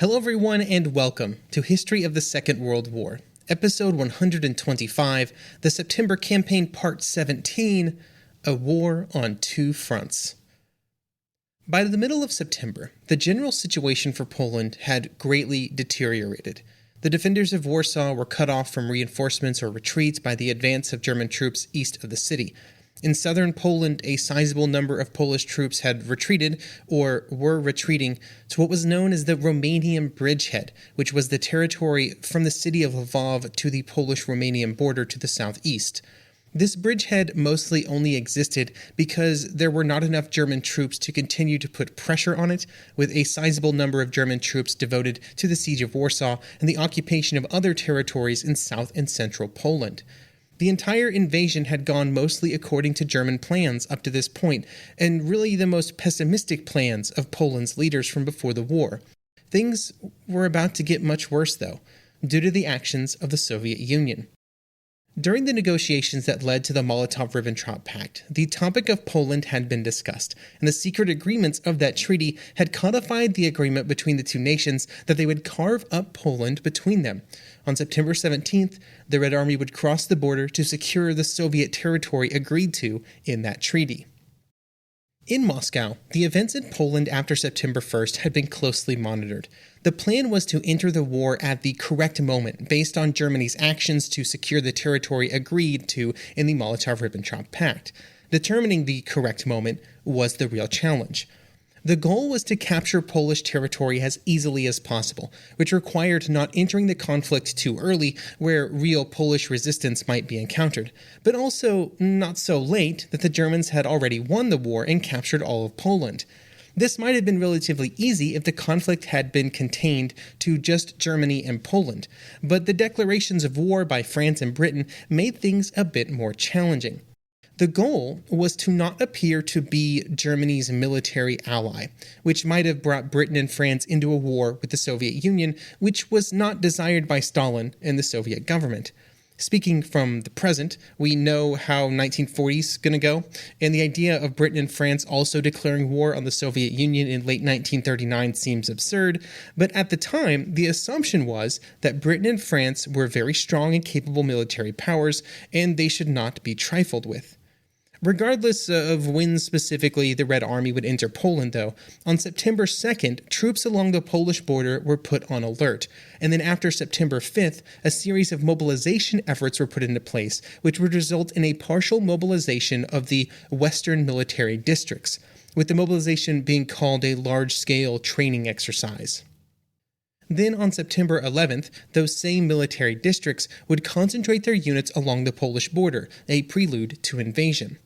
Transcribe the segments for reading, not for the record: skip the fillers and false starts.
Hello everyone and welcome to History of the Second World War, episode 125, the September Campaign Part 17, A War on Two Fronts. By the middle of September, the general situation for Poland had greatly deteriorated. The defenders of Warsaw were cut off from reinforcements or retreats by the advance of German troops east of the city. In southern Poland, a sizable number of Polish troops had retreated, or were retreating, to what was known as the Romanian Bridgehead, which was the territory from the city of Lvov to the Polish-Romanian border to the southeast. This bridgehead mostly only existed because there were not enough German troops to continue to put pressure on it, with a sizable number of German troops devoted to the siege of Warsaw and the occupation of other territories in south and central Poland. The entire invasion had gone mostly according to German plans up to this point, and really the most pessimistic plans of Poland's leaders from before the war. Things were about to get much worse, though, due to the actions of the Soviet Union. During the negotiations that led to the Molotov-Ribbentrop Pact, the topic of Poland had been discussed, and the secret agreements of that treaty had codified the agreement between the two nations that they would carve up Poland between them. On September 17th, the Red Army would cross the border to secure the Soviet territory agreed to in that treaty. In Moscow, the events in Poland after September 1st had been closely monitored. The plan was to enter the war at the correct moment based on Germany's actions to secure the territory agreed to in the Molotov-Ribbentrop Pact. Determining the correct moment was the real challenge. The goal was to capture Polish territory as easily as possible, which required not entering the conflict too early, where real Polish resistance might be encountered, but also not so late that the Germans had already won the war and captured all of Poland. This might have been relatively easy if the conflict had been contained to just Germany and Poland, but the declarations of war by France and Britain made things a bit more challenging. The goal was to not appear to be Germany's military ally, which might have brought Britain and France into a war with the Soviet Union, which was not desired by Stalin and the Soviet government. Speaking from the present, we know how 1940's going to go, and the idea of Britain and France also declaring war on the Soviet Union in late 1939 seems absurd, but at the time, the assumption was that Britain and France were very strong and capable military powers, and they should not be trifled with. Regardless of when specifically the Red Army would enter Poland, though, on September 2nd, troops along the Polish border were put on alert, and then after September 5th, a series of mobilization efforts were put into place, which would result in a partial mobilization of the Western military districts, with the mobilization being called a large-scale training exercise. Then on September 11th, those same military districts would concentrate their units along the Polish border, a prelude to invasion.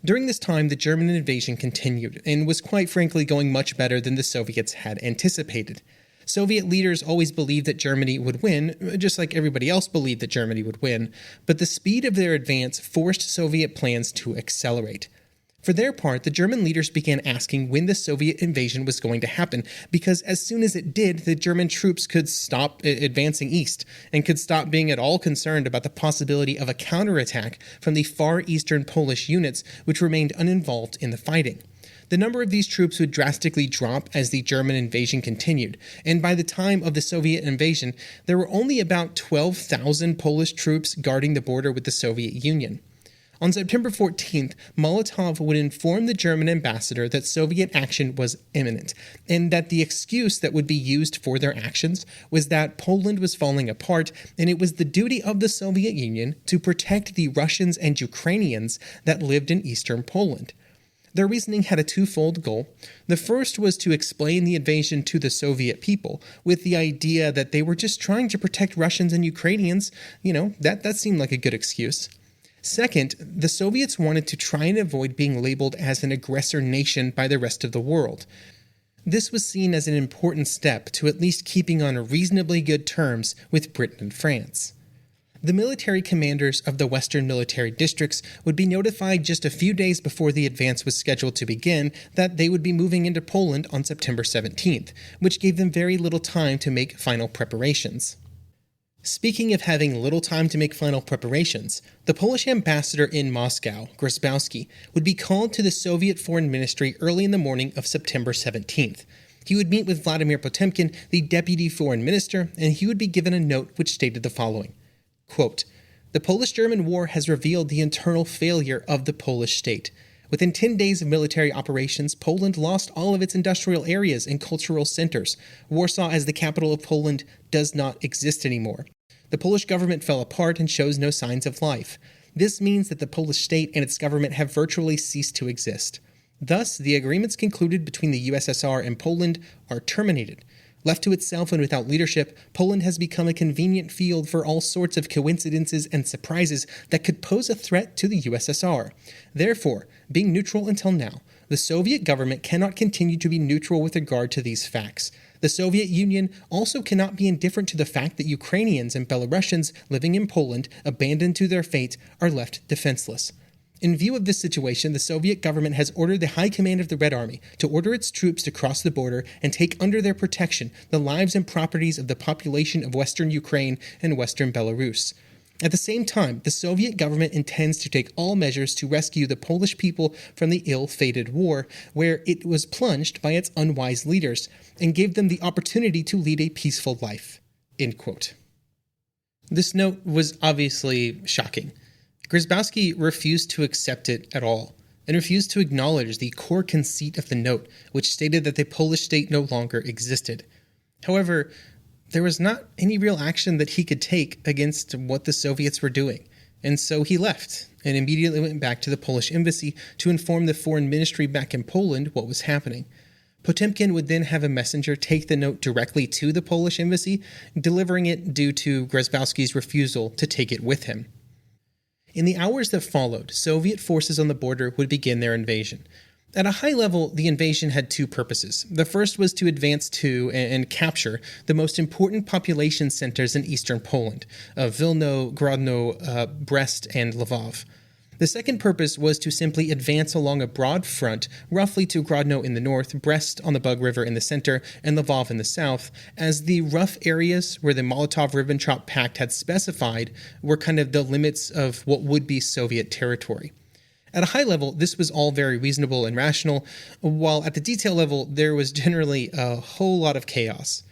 During this time, the German invasion continued, and was quite frankly going much better than the Soviets had anticipated. Soviet leaders always believed that Germany would win, just like everybody else believed that Germany would win, but the speed of their advance forced Soviet plans to accelerate. For their part, the German leaders began asking when the Soviet invasion was going to happen, because as soon as it did, the German troops could stop advancing east, and could stop being at all concerned about the possibility of a counterattack from the far eastern Polish units, which remained uninvolved in the fighting. The number of these troops would drastically drop as the German invasion continued, and by the time of the Soviet invasion, there were only about 12,000 Polish troops guarding the border with the Soviet Union. On September 14th, Molotov would inform the German ambassador that Soviet action was imminent, and that the excuse that would be used for their actions was that Poland was falling apart, and it was the duty of the Soviet Union to protect the Russians and Ukrainians that lived in eastern Poland. Their reasoning had a twofold goal. The first was to explain the invasion to the Soviet people, with the idea that they were just trying to protect Russians and Ukrainians. That seemed like a good excuse. Second, the Soviets wanted to try and avoid being labeled as an aggressor nation by the rest of the world. This was seen as an important step to at least keeping on reasonably good terms with Britain and France. The military commanders of the Western military districts would be notified just a few days before the advance was scheduled to begin that they would be moving into Poland on September 17th, which gave them very little time to make final preparations. Speaking of having little time to make final preparations, the Polish ambassador in Moscow, Grozbowski, would be called to the Soviet Foreign Ministry early in the morning of September 17th. He would meet with Vladimir Potemkin, the deputy foreign minister, and he would be given a note which stated the following, quote, "The Polish-German War has revealed the internal failure of the Polish state. Within 10 days of military operations, Poland lost all of its industrial areas and cultural centers. Warsaw, as the capital of Poland, does not exist anymore. The Polish government fell apart and shows no signs of life. This means that the Polish state and its government have virtually ceased to exist. Thus, the agreements concluded between the USSR and Poland are terminated. Left to itself and without leadership, Poland has become a convenient field for all sorts of coincidences and surprises that could pose a threat to the USSR. Therefore, being neutral until now, the Soviet government cannot continue to be neutral with regard to these facts. The Soviet Union also cannot be indifferent to the fact that Ukrainians and Belarusians living in Poland, abandoned to their fate, are left defenseless. In view of this situation, the Soviet government has ordered the High Command of the Red Army to order its troops to cross the border and take under their protection the lives and properties of the population of Western Ukraine and Western Belarus. At the same time, the Soviet government intends to take all measures to rescue the Polish people from the ill-fated war, where it was plunged by its unwise leaders, and gave them the opportunity to lead a peaceful life." End quote. This note was obviously shocking. Grzybowski refused to accept it at all, and refused to acknowledge the core conceit of the note, which stated that the Polish state no longer existed. However, there was not any real action that he could take against what the Soviets were doing, and so he left, and immediately went back to the Polish embassy to inform the foreign ministry back in Poland what was happening. Potemkin would then have a messenger take the note directly to the Polish embassy, delivering it due to Grzybowski's refusal to take it with him. In the hours that followed, Soviet forces on the border would begin their invasion. At a high level, the invasion had two purposes. The first was to advance to and capture the most important population centers in eastern Poland, Vilno, Grodno, Brest, and Lvov. The second purpose was to simply advance along a broad front, roughly to Grodno in the north, Brest on the Bug River in the center, and Lvov in the south, as the rough areas where the Molotov-Ribbentrop Pact had specified were kind of the limits of what would be Soviet territory. At a high level, this was all very reasonable and rational, while at the detail level, there was generally a whole lot of chaos.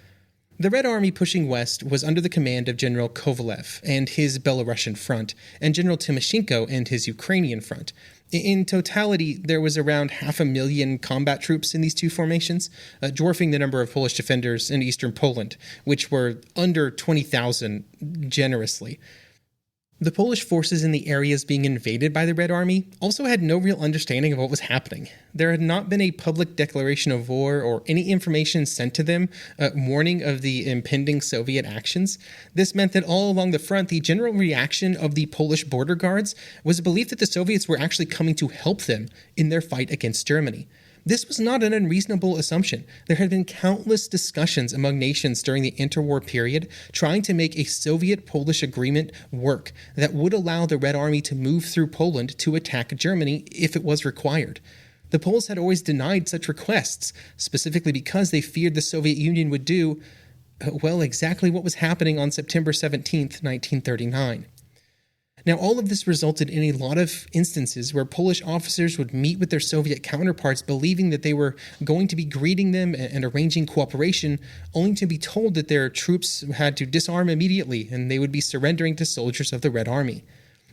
The Red Army pushing west was under the command of General Kovalev and his Belarusian front, and General Timoshenko and his Ukrainian front. In totality, there was around 500,000 combat troops in these two formations, dwarfing the number of Polish defenders in eastern Poland, which were under 20,000 generously. The Polish forces in the areas being invaded by the Red Army also had no real understanding of what was happening. There had not been a public declaration of war or any information sent to them warning of the impending Soviet actions. This meant that all along the front, the general reaction of the Polish border guards was a belief that the Soviets were actually coming to help them in their fight against Germany. This was not an unreasonable assumption. There had been countless discussions among nations during the interwar period trying to make a Soviet-Polish agreement work that would allow the Red Army to move through Poland to attack Germany if it was required. The Poles had always denied such requests, specifically because they feared the Soviet Union would do, well, exactly what was happening on September 17th, 1939. Now, all of this resulted in a lot of instances where Polish officers would meet with their Soviet counterparts believing that they were going to be greeting them and arranging cooperation, only to be told that their troops had to disarm immediately and they would be surrendering to soldiers of the Red Army.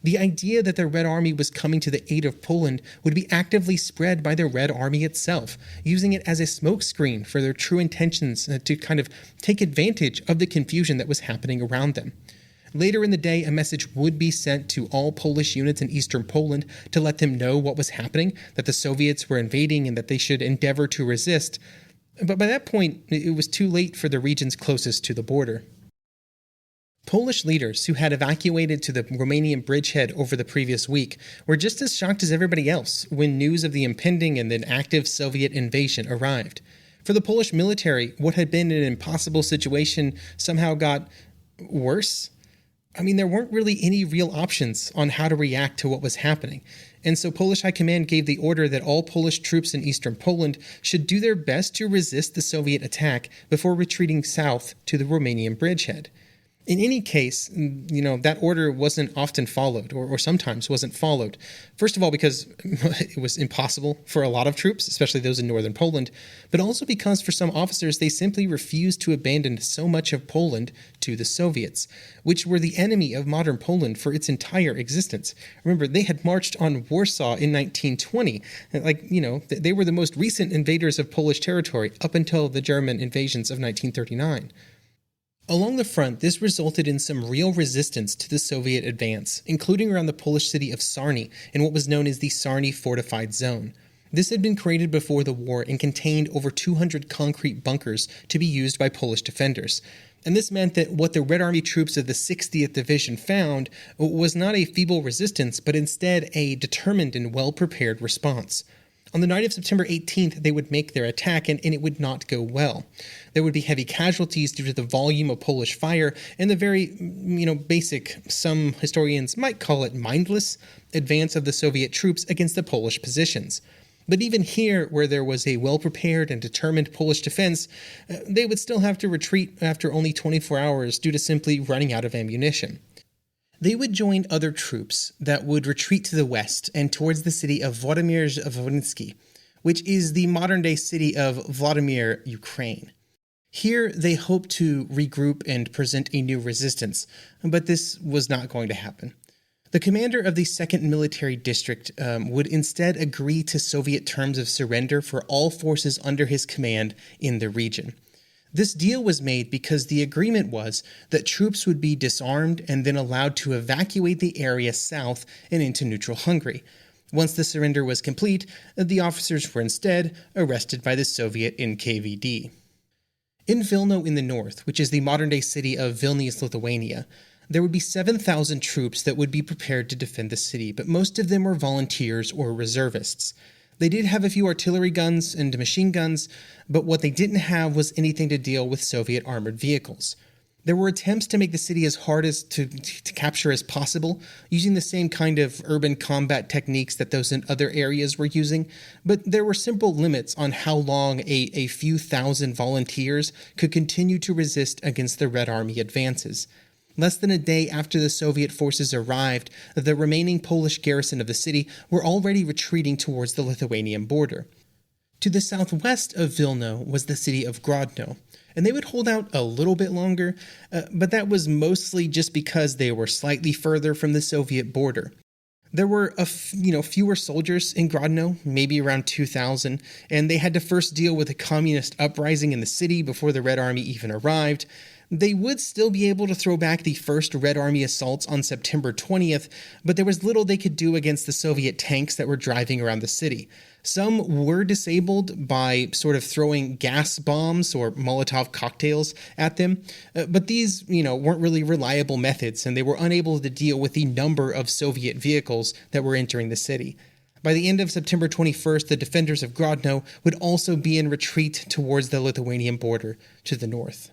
The idea that the Red Army was coming to the aid of Poland would be actively spread by the Red Army itself, using it as a smokescreen for their true intentions to kind of take advantage of the confusion that was happening around them. Later in the day, a message would be sent to all Polish units in eastern Poland to let them know what was happening, that the Soviets were invading and that they should endeavor to resist. But by that point, it was too late for the regions closest to the border. Polish leaders who had evacuated to the Romanian bridgehead over the previous week were just as shocked as everybody else when news of the impending and then active Soviet invasion arrived. For the Polish military, what had been an impossible situation somehow got worse. I mean, there weren't really any real options on how to react to what was happening. And so Polish High Command gave the order that all Polish troops in eastern Poland should do their best to resist the Soviet attack before retreating south to the Romanian bridgehead. In any case, that order wasn't often followed, or sometimes wasn't followed. First of all, because it was impossible for a lot of troops, especially those in northern Poland, but also because for some officers, they simply refused to abandon so much of Poland to the Soviets, which were the enemy of modern Poland for its entire existence. Remember, they had marched on Warsaw in 1920. They were the most recent invaders of Polish territory up until the German invasions of 1939. Along the front, this resulted in some real resistance to the Soviet advance, including around the Polish city of Sarny in what was known as the Sarny Fortified Zone. This had been created before the war and contained over 200 concrete bunkers to be used by Polish defenders. And this meant that what the Red Army troops of the 60th Division found was not a feeble resistance, but instead a determined and well-prepared response. On the night of September 18th, they would make their attack, and it would not go well. There would be heavy casualties due to the volume of Polish fire and the very, basic, some historians might call it mindless, advance of the Soviet troops against the Polish positions. But even here, where there was a well-prepared and determined Polish defense, they would still have to retreat after only 24 hours due to simply running out of ammunition. They would join other troops that would retreat to the west and towards the city of Władimir-Volynsky, which is the modern-day city of Vladimir, Ukraine. Here, they hoped to regroup and present a new resistance, but this was not going to happen. The commander of the 2nd Military District would instead agree to Soviet terms of surrender for all forces under his command in the region. This deal was made because the agreement was that troops would be disarmed and then allowed to evacuate the area south and into neutral Hungary. Once the surrender was complete, the officers were instead arrested by the Soviet NKVD. In Vilno in the north, which is the modern-day city of Vilnius, Lithuania, there would be 7,000 troops that would be prepared to defend the city, but most of them were volunteers or reservists. They did have a few artillery guns and machine guns, but what they didn't have was anything to deal with Soviet armored vehicles. There were attempts to make the city as hard to capture as possible, using the same kind of urban combat techniques that those in other areas were using, but there were simple limits on how long a few thousand volunteers could continue to resist against the Red Army advances. Less than a day after the Soviet forces arrived, the remaining Polish garrison of the city were already retreating towards the Lithuanian border. To the southwest of Vilno was the city of Grodno, and they would hold out a little bit longer, but that was mostly just because they were slightly further from the Soviet border. There were fewer soldiers in Grodno, maybe around 2,000, and they had to first deal with a communist uprising in the city before the Red Army even arrived. They would still be able to throw back the first Red Army assaults on September 20th, but there was little they could do against the Soviet tanks that were driving around the city. Some were disabled by sort of throwing gas bombs or Molotov cocktails at them, but these, weren't really reliable methods, and they were unable to deal with the number of Soviet vehicles that were entering the city. By the end of September 21st, the defenders of Grodno would also be in retreat towards the Lithuanian border to the north.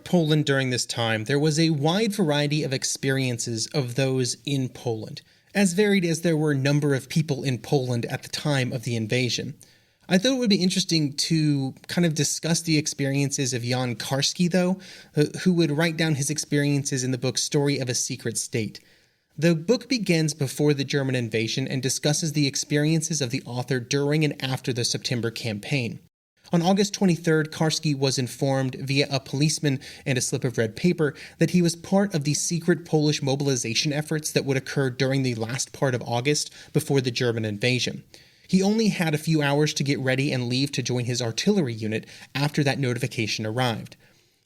Poland during this time, there was a wide variety of experiences of those in Poland, as varied as there were a number of people in Poland at the time of the invasion. I thought it would be interesting to kind of discuss the experiences of Jan Karski, though, who would write down his experiences in the book Story of a Secret State. The book begins before the German invasion and discusses the experiences of the author during and after the September campaign. On August 23rd, Karski was informed via a policeman and a slip of red paper that he was part of the secret Polish mobilization efforts that would occur during the last part of August before the German invasion. He only had a few hours to get ready and leave to join his artillery unit after that notification arrived.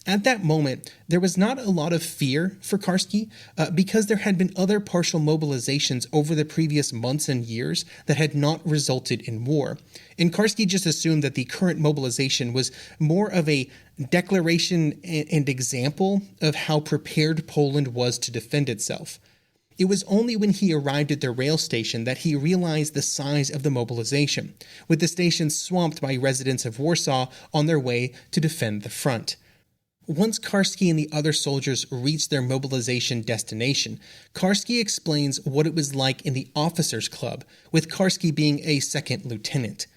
At that moment, there was not a lot of fear for Karski because there had been other partial mobilizations over the previous months and years that had not resulted in war. And Karski just assumed that the current mobilization was more of a declaration and example of how prepared Poland was to defend itself. It was only when he arrived at the rail station that he realized the size of the mobilization, with the station swamped by residents of Warsaw on their way to defend the front. once Karski and the other soldiers reached their mobilization destination, Karski explains what it was like in the officers' club, with Karski being a second lieutenant.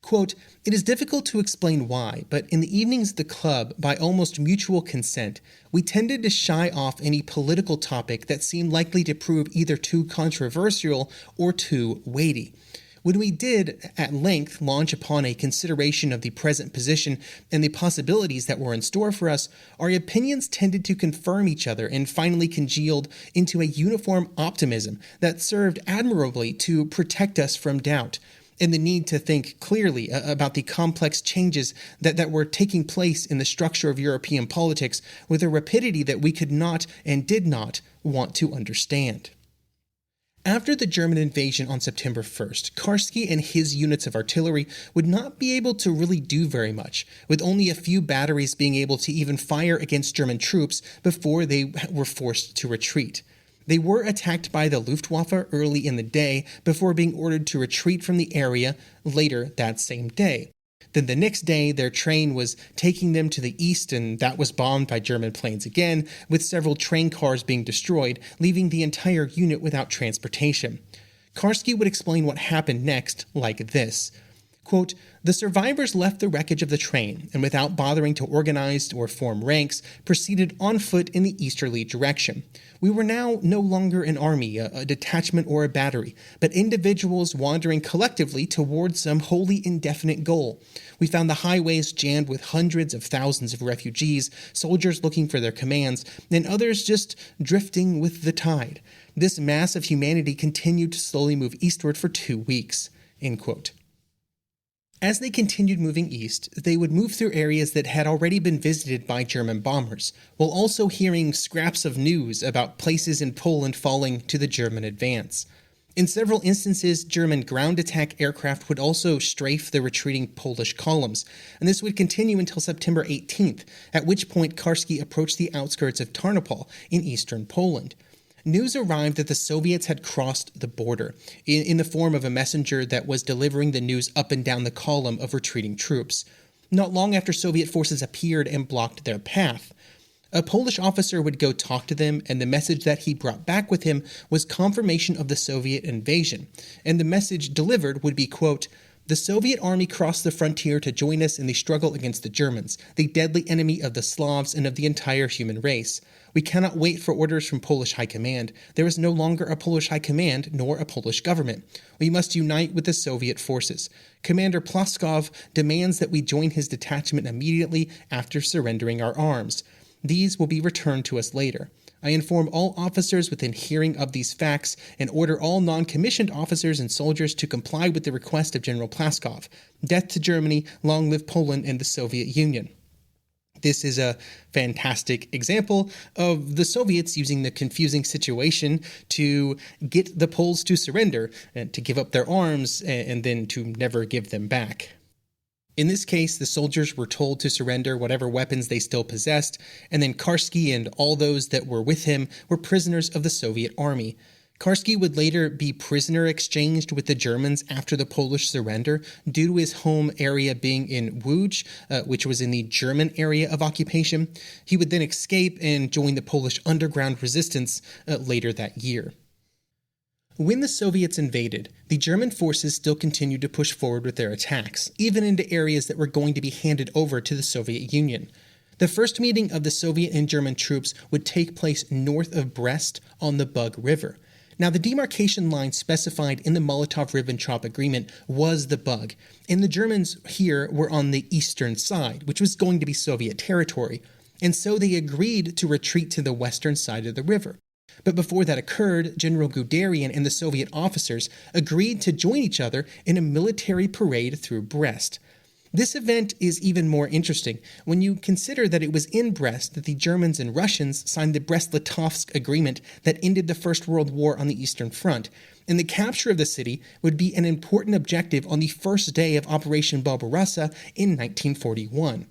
Quote, "It is difficult to explain why, but in the evenings at the club, by almost mutual consent, we tended to shy off any political topic that seemed likely to prove either too controversial or too weighty. When we did, at length, launch upon a consideration of the present position and the possibilities that were in store for us, our opinions tended to confirm each other and finally congealed into a uniform optimism that served admirably to protect us from doubt and the need to think clearly about the complex changes that were taking place in the structure of European politics with a rapidity that we could not and did not want to understand." After the German invasion on September 1st, Karski and his units of artillery would not be able to really do very much, with only a few batteries being able to even fire against German troops before they were forced to retreat. They were attacked by the Luftwaffe early in the day before being ordered to retreat from the area later that same day. Then the next day, their train was taking them to the east, and that was bombed by German planes again, with several train cars being destroyed, leaving the entire unit without transportation. Karski would explain what happened next like this. Quote, "The survivors left the wreckage of the train, and without bothering to organize or form ranks, proceeded on foot in the easterly direction. We were now no longer an army, a detachment, or a battery, but individuals wandering collectively towards some wholly indefinite goal. We found the highways jammed with hundreds of thousands of refugees, soldiers looking for their commands, and others just drifting with the tide. This mass of humanity continued to slowly move eastward for 2 weeks." End quote. As they continued moving east, they would move through areas that had already been visited by German bombers, while also hearing scraps of news about places in Poland falling to the German advance. In several instances, German ground attack aircraft would also strafe the retreating Polish columns, and this would continue until September 18th, at which point Karski approached the outskirts of Tarnopol in eastern Poland. News arrived that the Soviets had crossed the border, in the form of a messenger that was delivering the news up and down the column of retreating troops. Not long after Soviet forces appeared and blocked their path, a Polish officer would go talk to them, and the message that he brought back with him was confirmation of the Soviet invasion. And the message delivered would be, quote, "The Soviet army crossed the frontier to join us in the struggle against the Germans, the deadly enemy of the Slavs and of the entire human race. We cannot wait for orders from Polish High Command. There is no longer a Polish High Command nor a Polish government. We must unite with the Soviet forces. Commander Ploskov demands that we join his detachment immediately after surrendering our arms. These will be returned to us later. I inform all officers within hearing of these facts and order all non-commissioned officers and soldiers to comply with the request of General Ploskov. Death to Germany, long live Poland and the Soviet Union." This is a fantastic example of the Soviets using the confusing situation to get the Poles to surrender and to give up their arms and then to never give them back. In this case, the soldiers were told to surrender whatever weapons they still possessed, and then Karski and all those that were with him were prisoners of the Soviet army. Karski would later be prisoner exchanged with the Germans after the Polish surrender due to his home area being in Łódź, which was in the German area of occupation. He would then escape and join the Polish underground resistance later that year. When the Soviets invaded, the German forces still continued to push forward with their attacks, even into areas that were going to be handed over to the Soviet Union. The first meeting of the Soviet and German troops would take place north of Brest on the Bug River. Now, the demarcation line specified in the Molotov-Ribbentrop Agreement was the Bug, and the Germans here were on the eastern side, which was going to be Soviet territory, and so they agreed to retreat to the western side of the river. But before that occurred, General Guderian and the Soviet officers agreed to join each other in a military parade through Brest. This event is even more interesting when you consider that it was in Brest that the Germans and Russians signed the Brest-Litovsk Agreement that ended the First World War on the Eastern Front, and the capture of the city would be an important objective on the first day of Operation Barbarossa in 1941.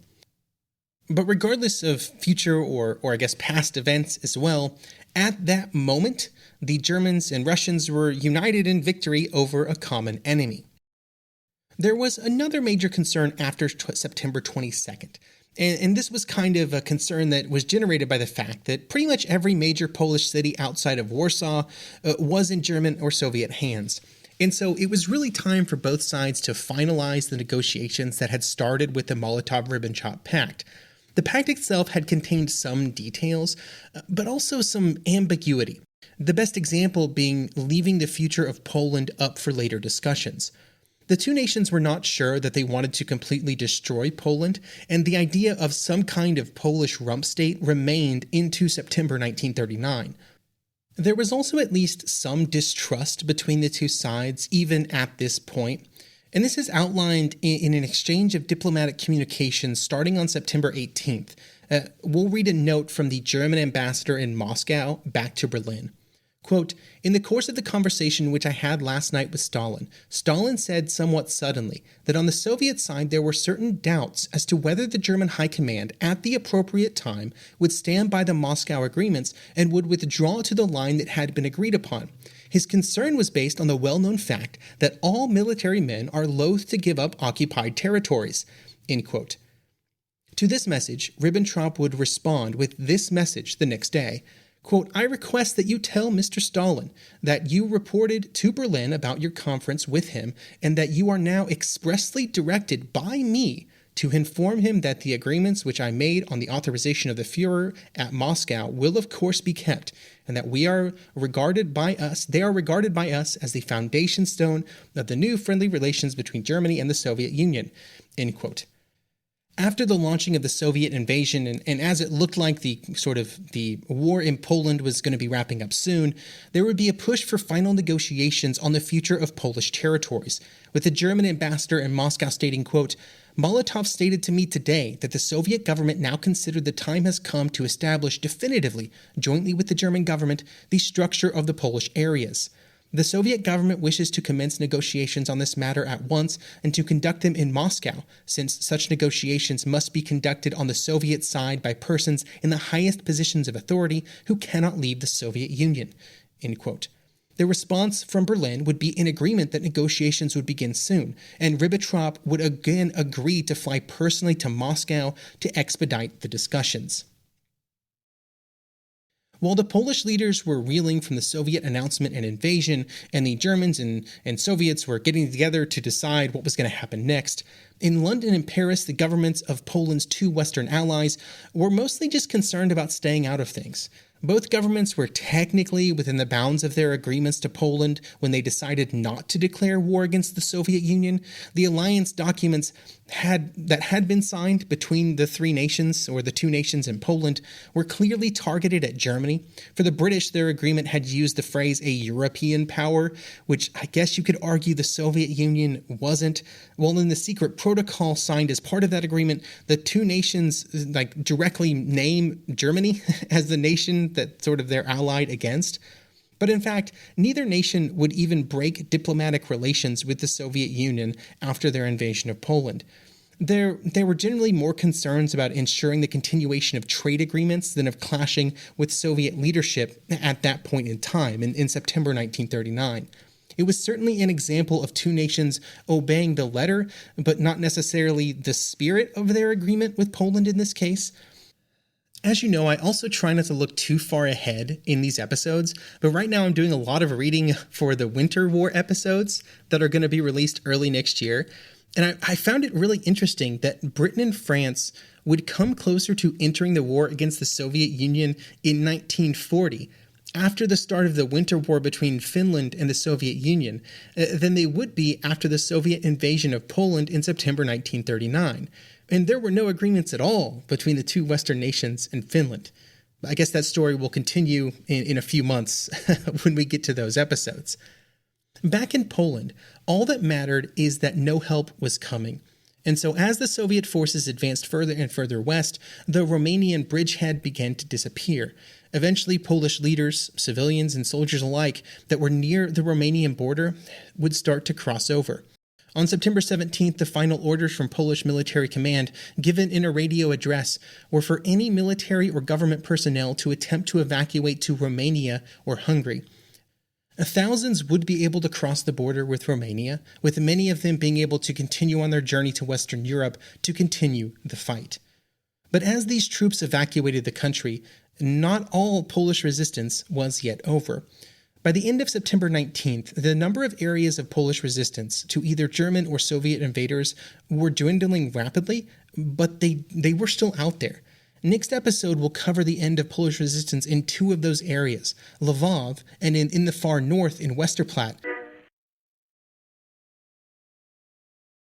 But regardless of future or I guess past events as well, at that moment, the Germans and Russians were united in victory over a common enemy. There was another major concern after September 22nd, And this was kind of a concern that was generated by the fact that pretty much every major Polish city outside of Warsaw was in German or Soviet hands. And so it was really time for both sides to finalize the negotiations that had started with the Molotov-Ribbentrop Pact. The pact itself had contained some details, but also some ambiguity. The best example being leaving the future of Poland up for later discussions. The two nations were not sure that they wanted to completely destroy Poland, and the idea of some kind of Polish rump state remained into September 1939. There was also at least some distrust between the two sides, even at this point, and this is outlined in an exchange of diplomatic communications starting on September 18th. We'll read a note from the German ambassador in Moscow back to Berlin. Quote, "In the course of the conversation which I had last night with Stalin, Stalin said somewhat suddenly that on the Soviet side there were certain doubts as to whether the German High Command, at the appropriate time, would stand by the Moscow agreements and would withdraw to the line that had been agreed upon. His concern was based on the well-known fact that all military men are loath to give up occupied territories." End quote. To this message, Ribbentrop would respond with this message the next day. Quote, "I request that you tell Mr. Stalin that you reported to Berlin about your conference with him and that you are now expressly directed by me to inform him that the agreements which I made on the authorization of the Führer at Moscow will of course be kept, and that they are regarded by us as the foundation stone of the new friendly relations between Germany and the Soviet Union." End quote. After the launching of the Soviet invasion, and as it looked like the war in Poland was going to be wrapping up soon, there would be a push for final negotiations on the future of Polish territories, with the German ambassador in Moscow stating, quote, "Molotov stated to me today that the Soviet government now considered the time has come to establish definitively, jointly with the German government, the structure of the Polish areas. The Soviet government wishes to commence negotiations on this matter at once and to conduct them in Moscow, since such negotiations must be conducted on the Soviet side by persons in the highest positions of authority who cannot leave the Soviet Union." End quote. The response from Berlin would be in agreement that negotiations would begin soon, and Ribbentrop would again agree to fly personally to Moscow to expedite the discussions. While the Polish leaders were reeling from the Soviet announcement and invasion, and the Germans and Soviets were getting together to decide what was going to happen next, in London and Paris, the governments of Poland's two Western allies were mostly just concerned about staying out of things. Both governments were technically within the bounds of their agreements to Poland when they decided not to declare war against the Soviet Union. The alliance documents that had been signed between the three nations, or the two nations in Poland, were clearly targeted at Germany. For the British, their agreement had used the phrase a European power, which I guess you could argue the Soviet Union wasn't. While in the secret protocol signed as part of that agreement, the two nations directly name Germany as the nation that sort of they're allied against. But in fact, neither nation would even break diplomatic relations with the Soviet Union after their invasion of Poland. There were generally more concerns about ensuring the continuation of trade agreements than of clashing with Soviet leadership at that point in time, in September 1939. It was certainly an example of two nations obeying the letter, but not necessarily the spirit of their agreement with Poland in this case. As you know, I also try not to look too far ahead in these episodes, but right now I'm doing a lot of reading for the Winter War episodes that are going to be released early next year, and I found it really interesting that Britain and France would come closer to entering the war against the Soviet Union in 1940, after the start of the Winter War between Finland and the Soviet Union, than they would be after the Soviet invasion of Poland in September 1939. And there were no agreements at all between the two Western nations and Finland. I guess that story will continue in a few months when we get to those episodes. Back in Poland, all that mattered is that no help was coming. And so as the Soviet forces advanced further and further west, the Romanian bridgehead began to disappear. Eventually, Polish leaders, civilians and soldiers alike that were near the Romanian border would start to cross over. On September 17th, the final orders from Polish military command, given in a radio address, were for any military or government personnel to attempt to evacuate to Romania or Hungary. Thousands would be able to cross the border with Romania, with many of them being able to continue on their journey to Western Europe to continue the fight. But as these troops evacuated the country, not all Polish resistance was yet over. By the end of September 19th, the number of areas of Polish resistance to either German or Soviet invaders were dwindling rapidly, but they were still out there. Next episode will cover the end of Polish resistance in two of those areas, Lvov and in the far north in Westerplatte.